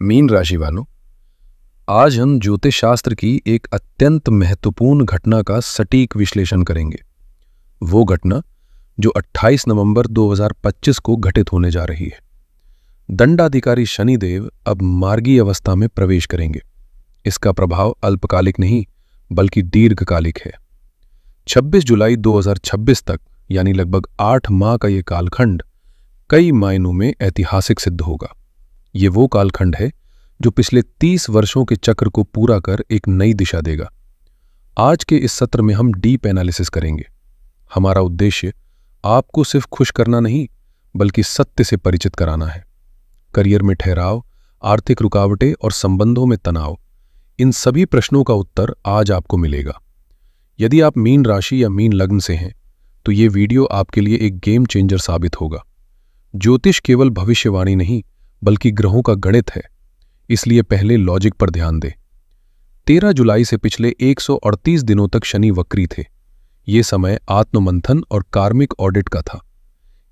Mean राशि वालों, आज हम ज्योतिष शास्त्र की एक अत्यंत महत्वपूर्ण घटना का सटीक विश्लेषण करेंगे। वो घटना जो 28 नवंबर 2025 को घटित होने जा रही है। दंडाधिकारी शनिदेव अब मार्गी अवस्था में प्रवेश करेंगे। इसका प्रभाव अल्पकालिक नहीं बल्कि दीर्घकालिक है। 26 जुलाई 2026 तक यानी लगभग 8 माह का ये कालखंड कई मायनों में ऐतिहासिक सिद्ध होगा। ये वो कालखंड है जो पिछले 30 वर्षों के चक्र को पूरा कर एक नई दिशा देगा। आज के इस सत्र में हम डीप एनालिसिस करेंगे। हमारा उद्देश्य आपको सिर्फ खुश करना नहीं बल्कि सत्य से परिचित कराना है। करियर में ठहराव, आर्थिक रुकावटें और संबंधों में तनाव, इन सभी प्रश्नों का उत्तर आज आपको मिलेगा। यदि आप मीन राशि या मीन लग्न से हैं तो ये वीडियो आपके लिए एक गेम चेंजर साबित होगा। ज्योतिष केवल भविष्यवाणी नहीं बल्कि ग्रहों का गणित है, इसलिए पहले लॉजिक पर ध्यान दें। 13 जुलाई से पिछले 138 दिनों तक शनि वक्री थे। ये समय आत्ममंथन और कार्मिक ऑडिट का था।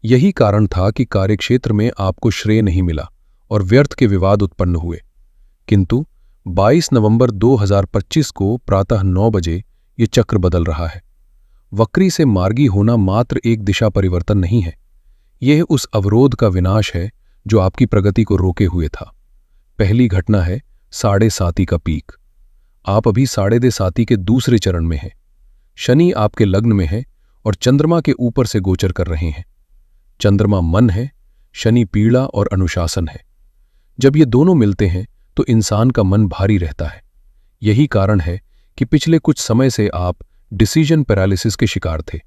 यही कारण था कि कार्यक्षेत्र में आपको श्रेय नहीं मिला और व्यर्थ के विवाद उत्पन्न हुए। किंतु 22 नवंबर 2025 को प्रातः 9 बजे ये चक्र बदल रहा है। वक्री से मार्गी होना मात्र एक दिशा परिवर्तन नहीं है, यह उस अवरोध का विनाश है जो आपकी प्रगति को रोके हुए था। पहली घटना है 7.5 का पीक। आप अभी 7.5 के दूसरे चरण में हैं। शनि आपके लग्न में है और चंद्रमा के ऊपर से गोचर कर रहे हैं। चंद्रमा मन है, शनि पीड़ा और अनुशासन है। जब ये दोनों मिलते हैं तो इंसान का मन भारी रहता है। यही कारण है कि पिछले कुछ समय से आप डिसीजन पैरालिसिस के शिकार थे।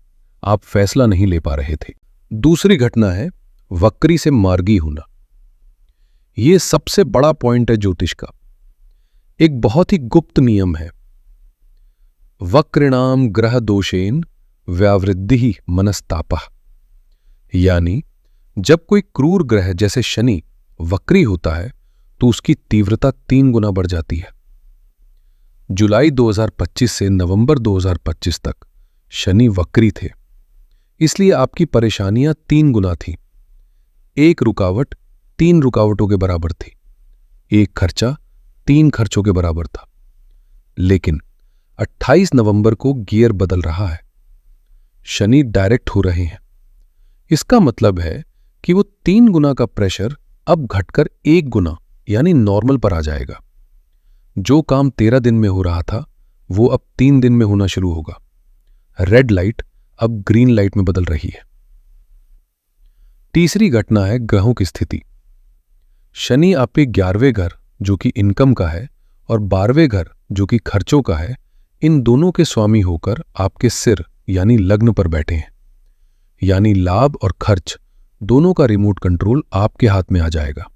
आप फैसला नहीं ले पा रहे थे। दूसरी घटना है वक्री से मार्गी होना। यह सबसे बड़ा पॉइंट है ज्योतिष का। एक बहुत ही गुप्त नियम है। वक्रिणाम ग्रह दोषेन व्यावृद्धि मनस्तापः, यानी जब कोई क्रूर ग्रह जैसे शनि वक्री होता है तो उसकी तीव्रता 3 गुना बढ़ जाती है। जुलाई 2025 से नवंबर 2025 तक शनि वक्री थे, इसलिए आपकी परेशानियां 3 गुना थीं। एक रुकावट 3 रुकावटों के बराबर थी। एक खर्चा 3 खर्चों के बराबर था। लेकिन 28 नवंबर को गियर बदल रहा है। शनि डायरेक्ट हो रहे हैं। इसका मतलब है कि वो 3 गुना का प्रेशर अब घटकर 1 गुना यानी नॉर्मल पर आ जाएगा। जो काम 13 दिन में हो रहा था वो अब 3 दिन में होना शुरू होगा। रेड लाइट अब ग्रीन लाइट में बदल रही है। तीसरी घटना है ग्रहों की स्थिति। शनि आपके 11वें घर जो कि इनकम का है और 12वें घर जो कि खर्चों का है, इन दोनों के स्वामी होकर आपके सिर यानी लग्न पर बैठे हैं। यानी लाभ और खर्च दोनों का रिमोट कंट्रोल आपके हाथ में आ जाएगा।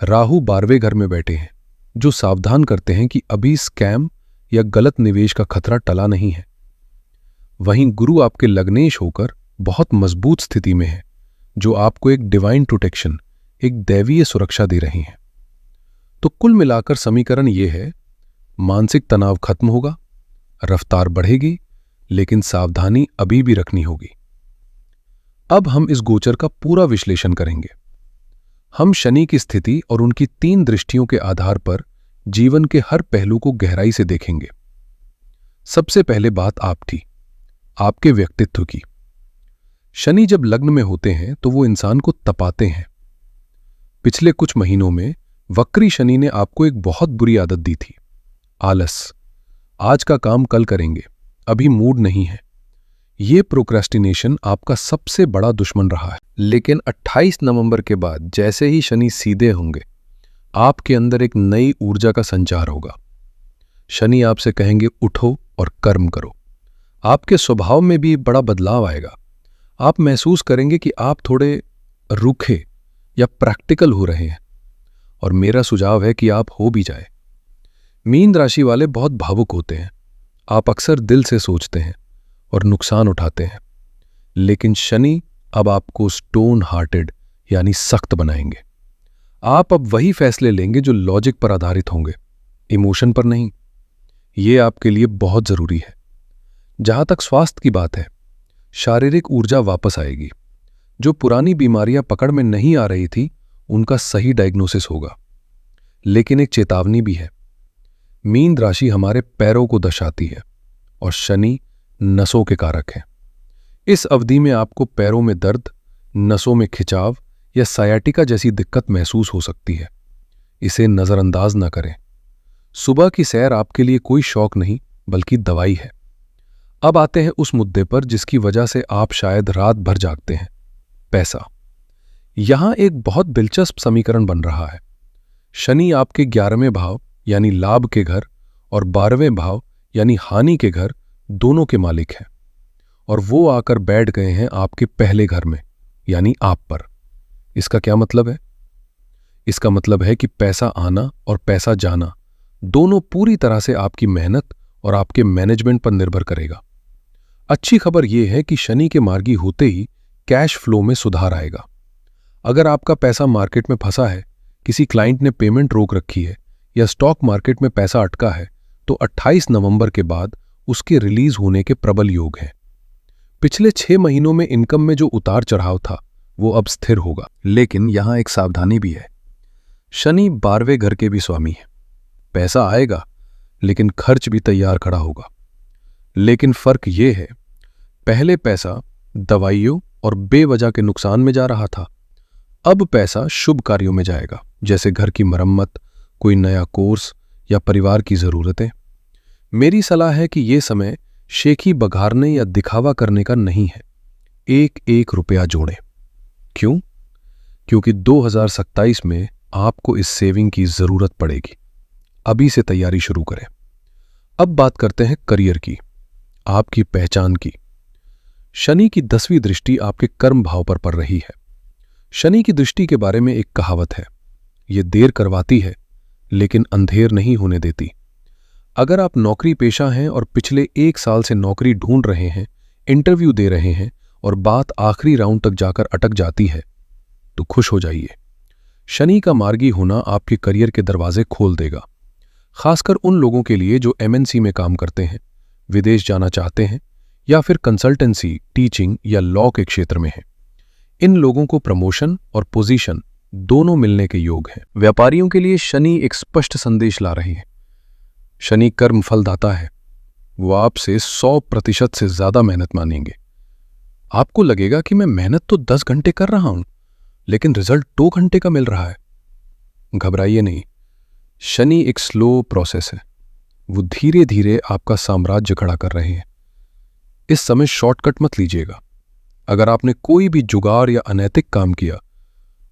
राहु 12वें घर में बैठे हैं जो सावधान करते हैं कि अभी स्कैम या गलत निवेश का खतरा टला नहीं है। वहीं गुरु आपके लग्नेश होकर बहुत मजबूत स्थिति में है जो आपको एक डिवाइन प्रोटेक्शन, एक दैवीय सुरक्षा दे रही हैं। तो कुल मिलाकर समीकरण यह है, मानसिक तनाव खत्म होगा, रफ्तार बढ़ेगी, लेकिन सावधानी अभी भी रखनी होगी। अब हम इस गोचर का पूरा विश्लेषण करेंगे। हम शनि की स्थिति और उनकी 3 दृष्टियों के आधार पर जीवन के हर पहलू को गहराई से देखेंगे। सबसे पहले बात आपके व्यक्तित्व की। शनि जब लग्न में होते हैं तो वो इंसान को तपाते हैं। पिछले कुछ महीनों में वक्री शनि ने आपको एक बहुत बुरी आदत दी थी, आलस। आज का काम कल करेंगे, अभी मूड नहीं है। ये प्रोक्रेस्टिनेशन आपका सबसे बड़ा दुश्मन रहा है। लेकिन 28 नवंबर के बाद जैसे ही शनि सीधे होंगे, आपके अंदर एक नई ऊर्जा का संचार होगा। शनि आपसे कहेंगे उठो और कर्म करो। आपके स्वभाव में भी बड़ा बदलाव आएगा। आप महसूस करेंगे कि आप थोड़े रूखे या प्रैक्टिकल हो रहे हैं, और मेरा सुझाव है कि आप हो भी जाए। मीन राशि वाले बहुत भावुक होते हैं। आप अक्सर दिल से सोचते हैं और नुकसान उठाते हैं। लेकिन शनि अब आपको स्टोन हार्टेड यानी सख्त बनाएंगे। आप अब वही फैसले लेंगे जो लॉजिक पर आधारित होंगे, इमोशन पर नहीं। ये आपके लिए बहुत जरूरी है। जहां तक स्वास्थ्य की बात है, शारीरिक ऊर्जा वापस आएगी। जो पुरानी बीमारियां पकड़ में नहीं आ रही थी, उनका सही डायग्नोसिस होगा। लेकिन एक चेतावनी भी है। मीन राशि हमारे पैरों को दर्शाती है और शनि नसों के कारक है। इस अवधि में आपको पैरों में दर्द, नसों में खिंचाव या सायाटिका जैसी दिक्कत महसूस हो सकती है। इसे नजरअंदाज न करें। सुबह की सैर आपके लिए कोई शौक नहीं बल्कि दवाई है। अब आते हैं उस मुद्दे पर जिसकी वजह से आप शायद रात भर जागते हैं, पैसा। यहां एक बहुत दिलचस्प समीकरण बन रहा है। शनि आपके 11वें भाव यानी लाभ के घर और 12वें भाव यानी हानि के घर दोनों के मालिक हैं, और वो आकर बैठ गए हैं आपके पहले घर में यानी आप पर। इसका क्या मतलब है? इसका मतलब है कि पैसा आना और पैसा जाना दोनों पूरी तरह से आपकी मेहनत और आपके मैनेजमेंट पर निर्भर करेगा। अच्छी खबर यह है कि शनि के मार्गी होते ही कैश फ्लो में सुधार आएगा। अगर आपका पैसा मार्केट में फंसा है, किसी क्लाइंट ने पेमेंट रोक रखी है या स्टॉक मार्केट में पैसा अटका है, तो 28 नवंबर के बाद उसके रिलीज होने के प्रबल योग हैं। पिछले 6 महीनों में इनकम में जो उतार चढ़ाव था वो अब स्थिर होगा। लेकिन यहां एक सावधानी भी है। शनि 12वें घर के भी स्वामी है। पैसा आएगा लेकिन खर्च भी तैयार खड़ा होगा। लेकिन फर्क यह है, पहले पैसा दवाइयों और बेवजह के नुकसान में जा रहा था, अब पैसा शुभ कार्यों में जाएगा, जैसे घर की मरम्मत, कोई नया कोर्स या परिवार की जरूरतें। मेरी सलाह है कि यह समय शेखी बघारने या दिखावा करने का नहीं है। एक एक रुपया जोड़ें। क्यों? क्योंकि 2027 में आपको इस सेविंग की जरूरत पड़ेगी। अभी से तैयारी शुरू करें। अब बात करते हैं करियर की, आपकी पहचान की। शनि की 10वीं दृष्टि आपके कर्म भाव पर पड़ रही है। शनि की दृष्टि के बारे में एक कहावत है, यह देर करवाती है लेकिन अंधेर नहीं होने देती। अगर आप नौकरी पेशा हैं और पिछले 1 साल से नौकरी ढूंढ रहे हैं, इंटरव्यू दे रहे हैं और बात आखिरी राउंड तक जाकर अटक जाती है, तो खुश हो जाइए। शनि का मार्गी होना आपके करियर के दरवाजे खोल देगा, खासकर उन लोगों के लिए जो MNC में काम करते हैं, विदेश जाना चाहते हैं या फिर कंसल्टेंसी, टीचिंग या लॉ के क्षेत्र में हैं। इन लोगों को प्रमोशन और पोजीशन दोनों मिलने के योग हैं। व्यापारियों के लिए शनि एक स्पष्ट संदेश ला रही है। शनि कर्म फलदाता है। वो आपसे 100% से ज्यादा मेहनत मानेंगे। आपको लगेगा कि मैं मेहनत तो 10 घंटे कर रहा हूं, लेकिन रिजल्ट 2 घंटे का मिल रहा है। घबराइए नहीं, शनि एक स्लो प्रोसेस है। वो धीरे धीरे आपका साम्राज्य खड़ा कर रहे हैं। इस समय शॉर्टकट मत लीजिएगा। अगर आपने कोई भी जुगाड़ या अनैतिक काम किया,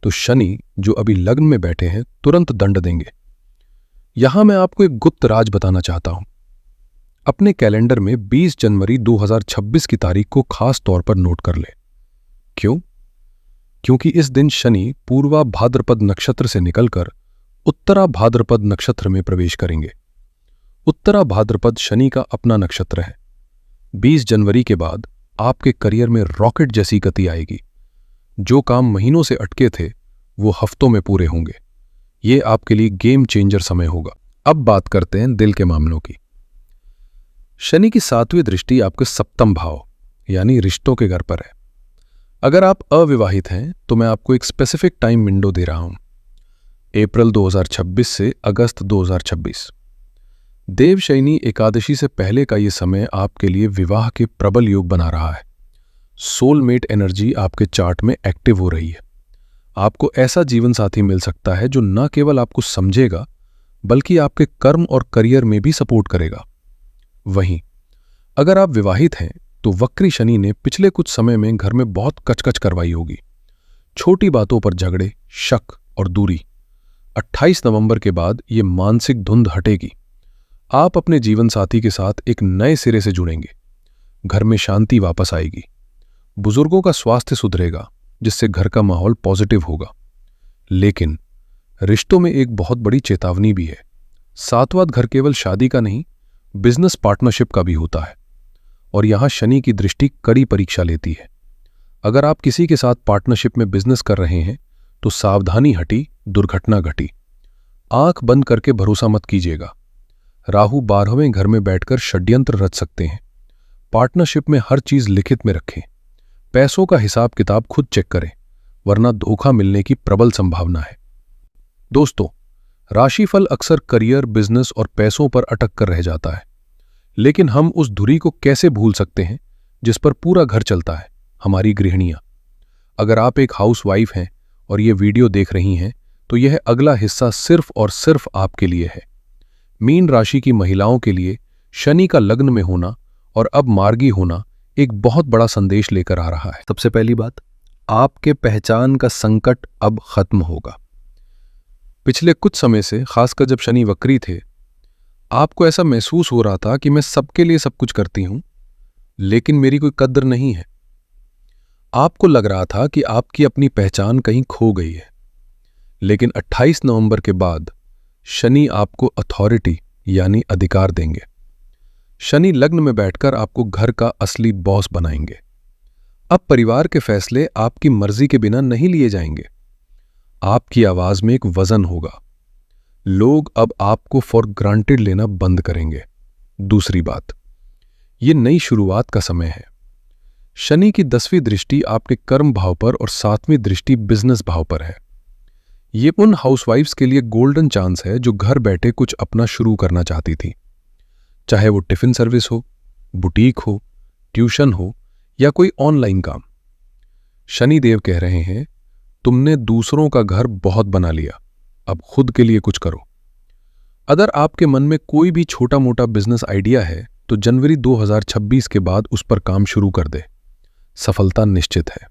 तो शनि जो अभी लग्न में बैठे हैं तुरंत दंड देंगे। यहां मैं आपको एक गुप्त राज बताना चाहता हूं। अपने कैलेंडर में 20 जनवरी 2026 की तारीख को खास तौर पर नोट कर ले। क्यों? क्योंकि इस दिन शनि पूर्वा भाद्रपद नक्षत्र से निकलकर उत्तरा भाद्रपद नक्षत्र में प्रवेश करेंगे। उत्तरा भाद्रपद शनि का अपना नक्षत्र है। 20 जनवरी के बाद आपके करियर में रॉकेट जैसी गति आएगी। जो काम महीनों से अटके थे वो हफ्तों में पूरे होंगे। ये आपके लिए गेम चेंजर समय होगा। अब बात करते हैं दिल के मामलों की। शनि की 7वीं दृष्टि आपके 7वें भाव यानी रिश्तों के घर पर है। अगर आप अविवाहित हैं तो मैं आपको एक स्पेसिफिक टाइम विंडो दे रहा हूं, अप्रैल 2026 से अगस्त 2026। देवशयनी एकादशी से पहले का यह समय आपके लिए विवाह के प्रबल योग बना रहा है। सोलमेट एनर्जी आपके चार्ट में एक्टिव हो रही है। आपको ऐसा जीवन साथी मिल सकता है जो न केवल आपको समझेगा बल्कि आपके कर्म और करियर में भी सपोर्ट करेगा। वहीं अगर आप विवाहित हैं तो वक्री शनि ने पिछले कुछ समय में घर में बहुत कचकच करवाई होगी। छोटी बातों पर झगड़े, शक और दूरी। 28 नवंबर के बाद ये मानसिक धुंध हटेगी। आप अपने जीवन साथी के साथ एक नए सिरे से जुड़ेंगे। घर में शांति वापस आएगी। बुजुर्गों का स्वास्थ्य सुधरेगा जिससे घर का माहौल पॉजिटिव होगा। लेकिन रिश्तों में एक बहुत बड़ी चेतावनी भी है। 7वां घर केवल शादी का नहीं, बिजनेस पार्टनरशिप का भी होता है और यहां शनि की दृष्टि कड़ी परीक्षा लेती है। अगर आप किसी के साथ पार्टनरशिप में बिजनेस कर रहे हैं तो सावधानी हटी, दुर्घटना घटी। आंख बंद करके भरोसा मत कीजिएगा। राहु 12वें घर में बैठकर षड्यंत्र रच सकते हैं। पार्टनरशिप में हर चीज लिखित में रखें। पैसों का हिसाब किताब खुद चेक करें, वरना धोखा मिलने की प्रबल संभावना है। दोस्तों, राशिफल अक्सर करियर, बिजनेस और पैसों पर अटक कर रह जाता है, लेकिन हम उस धुरी को कैसे भूल सकते हैं जिस पर पूरा घर चलता है, हमारी गृहिणियां। अगर आप एक हाउसवाइफ हैं और ये वीडियो देख रही हैं, तो यह अगला हिस्सा सिर्फ और सिर्फ आपके लिए है। मीन राशि की महिलाओं के लिए शनि का लग्न में होना और अब मार्गी होना एक बहुत बड़ा संदेश लेकर आ रहा है। सबसे पहली बात, आपके पहचान का संकट अब खत्म होगा। पिछले कुछ समय से, खासकर जब शनि वक्री थे, आपको ऐसा महसूस हो रहा था कि मैं सबके लिए सब कुछ करती हूं, लेकिन मेरी कोई कद्र नहीं है। आपको लग रहा था कि आपकी अपनी पहचान कहीं खो गई है। लेकिन 28 नवंबर के बाद शनि आपको अथॉरिटी यानी अधिकार देंगे। शनि लग्न में बैठकर आपको घर का असली बॉस बनाएंगे। अब परिवार के फैसले आपकी मर्जी के बिना नहीं लिए जाएंगे। आपकी आवाज में एक वजन होगा। लोग अब आपको फॉर ग्रांटेड लेना बंद करेंगे। दूसरी बात, यह नई शुरुआत का समय है। शनि की 10वीं दृष्टि आपके कर्म भाव पर और 7वीं दृष्टि बिजनेस भाव पर है। ये उन हाउसवाइफ्स के लिए गोल्डन चांस है जो घर बैठे कुछ अपना शुरू करना चाहती थी, चाहे वो टिफिन सर्विस हो, बुटीक हो, ट्यूशन हो या कोई ऑनलाइन काम। शनि देव कह रहे हैं, तुमने दूसरों का घर बहुत बना लिया, अब खुद के लिए कुछ करो। अगर आपके मन में कोई भी छोटा मोटा बिजनेस आइडिया है तो जनवरी 2026 के बाद उस पर काम शुरू कर दे, सफलता निश्चित है।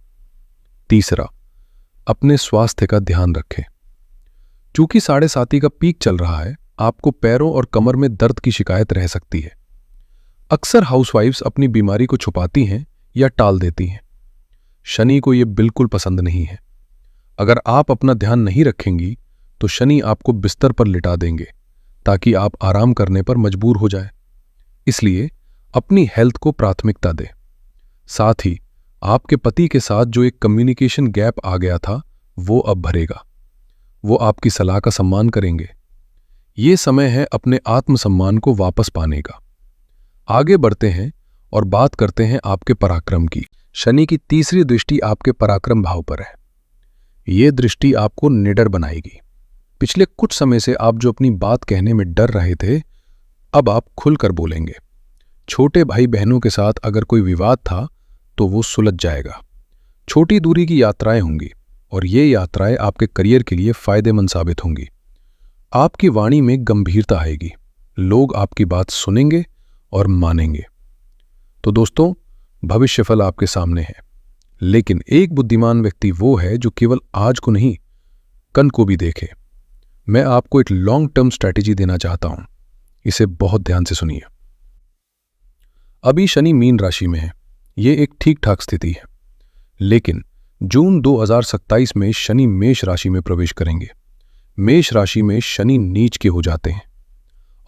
तीसरा, अपने स्वास्थ्य का ध्यान रखें। चूंकि 7.5 का पीक चल रहा है, आपको पैरों और कमर में दर्द की शिकायत रह सकती है। अक्सर हाउसवाइफ्स अपनी बीमारी को छुपाती हैं या टाल देती हैं। शनि को यह बिल्कुल पसंद नहीं है। अगर आप अपना ध्यान नहीं रखेंगी तो शनि आपको बिस्तर पर लिटा देंगे ताकि आप आराम करने पर मजबूर हो जाए। इसलिए अपनी हेल्थ को प्राथमिकता दें। साथ ही आपके पति के साथ जो एक कम्युनिकेशन गैप आ गया था, वो अब भरेगा। वो आपकी सलाह का सम्मान करेंगे। ये समय है अपने आत्मसम्मान को वापस पाने का। आगे बढ़ते हैं और बात करते हैं आपके पराक्रम की। शनि की 3री दृष्टि आपके पराक्रम भाव पर है। ये दृष्टि आपको निडर बनाएगी। पिछले कुछ समय से आप जो अपनी बात कहने में डर रहे थे, अब आप खुलकर बोलेंगे। छोटे भाई बहनों के साथ अगर कोई विवाद था तो वो सुलझ जाएगा। छोटी दूरी की यात्राएं होंगी और ये यात्राएं आपके करियर के लिए फायदेमंद साबित होंगी। आपकी वाणी में गंभीरता आएगी। लोग आपकी बात सुनेंगे और मानेंगे। तो दोस्तों, भविष्यफल आपके सामने है, लेकिन एक बुद्धिमान व्यक्ति वो है जो केवल आज को नहीं, कल को भी देखे। मैं आपको एक लॉन्ग टर्म स्ट्रैटेजी देना चाहता हूं। इसे बहुत ध्यान से सुनिए। अभी शनि मीन राशि में है। यह एक ठीक ठाक स्थिति है, लेकिन जून 2027 में शनि मेष राशि में प्रवेश करेंगे। मेष राशि में शनि नीच के हो जाते हैं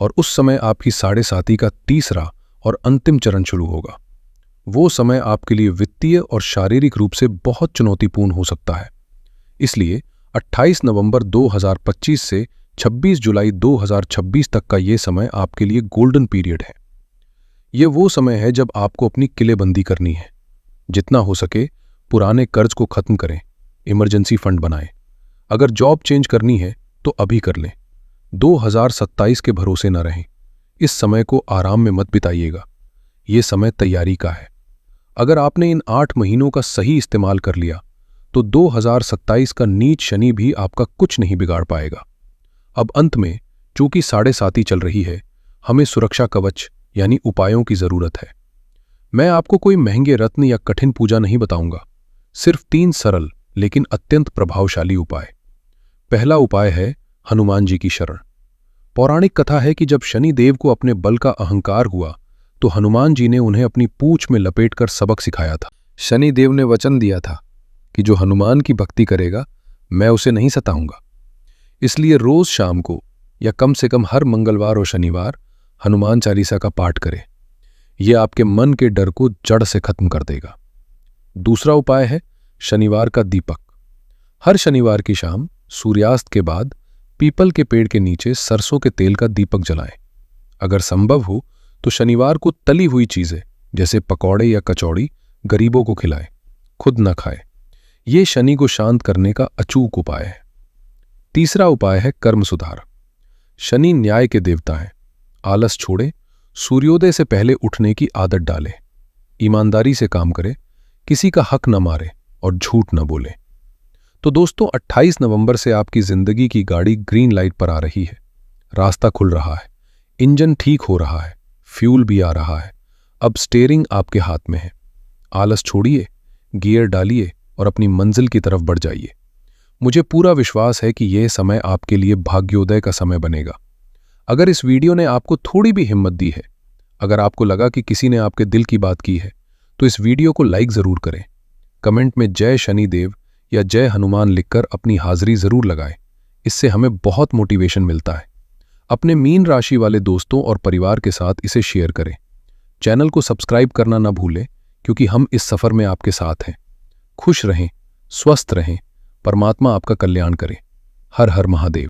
और उस समय आपकी 7.5 का तीसरा और अंतिम चरण शुरू होगा। वो समय आपके लिए वित्तीय और शारीरिक रूप से बहुत चुनौतीपूर्ण हो सकता है। इसलिए 28 नवंबर 2025 से 26 जुलाई 2026 तक का ये समय आपके लिए गोल्डन पीरियड है। ये वो समय है जब आपको अपनी किलेबंदी करनी है। जितना हो सके पुराने कर्ज को खत्म करें, इमरजेंसी फंड बनाएं। अगर जॉब चेंज करनी है तो अभी कर लें। 2027 के भरोसे न रहें। इस समय को आराम में मत बिताइएगा। ये समय तैयारी का है। अगर आपने इन 8 महीनों का सही इस्तेमाल कर लिया तो 2027 का नीच शनि भी आपका कुछ नहीं बिगाड़ पाएगा। अब अंत में, चूंकि 7.5 चल रही है, हमें सुरक्षा कवच यानी उपायों की जरूरत है। मैं आपको कोई महंगे रत्न या कठिन पूजा नहीं बताऊंगा, सिर्फ 3 सरल लेकिन अत्यंत प्रभावशाली उपाय। पहला उपाय है हनुमान जी की शरण। पौराणिक कथा है कि जब शनि देव को अपने बल का अहंकार हुआ तो हनुमान जी ने उन्हें अपनी पूंछ में लपेटकर सबक सिखाया था। शनि देव ने वचन दिया था कि जो हनुमान की भक्ति करेगा, मैं उसे नहीं सताऊंगा। इसलिए रोज शाम को या कम से कम हर मंगलवार और शनिवार हनुमान चालीसा का पाठ करें। यह आपके मन के डर को जड़ से खत्म कर देगा। दूसरा उपाय है शनिवार का दीपक। हर शनिवार की शाम सूर्यास्त के बाद पीपल के पेड़ के नीचे सरसों के तेल का दीपक जलाएं। अगर संभव हो तो शनिवार को तली हुई चीजें जैसे पकौड़े या कचौड़ी गरीबों को खिलाएं, खुद न खाएं। यह शनि को शांत करने का अचूक उपाय है। तीसरा उपाय है कर्म सुधार। शनि न्याय के देवता हैं। आलस छोड़े, सूर्योदय से पहले उठने की आदत डालें, ईमानदारी से काम करें, किसी का हक न मारे और झूठ न बोले। तो दोस्तों, 28 नवंबर से आपकी जिंदगी की गाड़ी ग्रीन लाइट पर आ रही है। रास्ता खुल रहा है, इंजन ठीक हो रहा है, फ्यूल भी आ रहा है। अब स्टीयरिंग आपके हाथ में है। आलस छोड़िए, गियर डालिए और अपनी मंजिल की तरफ बढ़ जाइए। मुझे पूरा विश्वास है कि यह समय आपके लिए भाग्योदय का समय बनेगा। अगर इस वीडियो ने आपको थोड़ी भी हिम्मत दी है, अगर आपको लगा कि किसी ने आपके दिल की बात की है, तो इस वीडियो को लाइक जरूर करें। कमेंट में जय शनिदेव या जय हनुमान लिखकर अपनी हाजिरी जरूर लगाएं। इससे हमें बहुत मोटिवेशन मिलता है। अपने मीन राशि वाले दोस्तों और परिवार के साथ इसे शेयर करें। चैनल को सब्सक्राइब करना ना भूलें, क्योंकि हम इस सफर में आपके साथ हैं। खुश रहें, स्वस्थ रहें, परमात्मा आपका कल्याण करे। हर हर महादेव।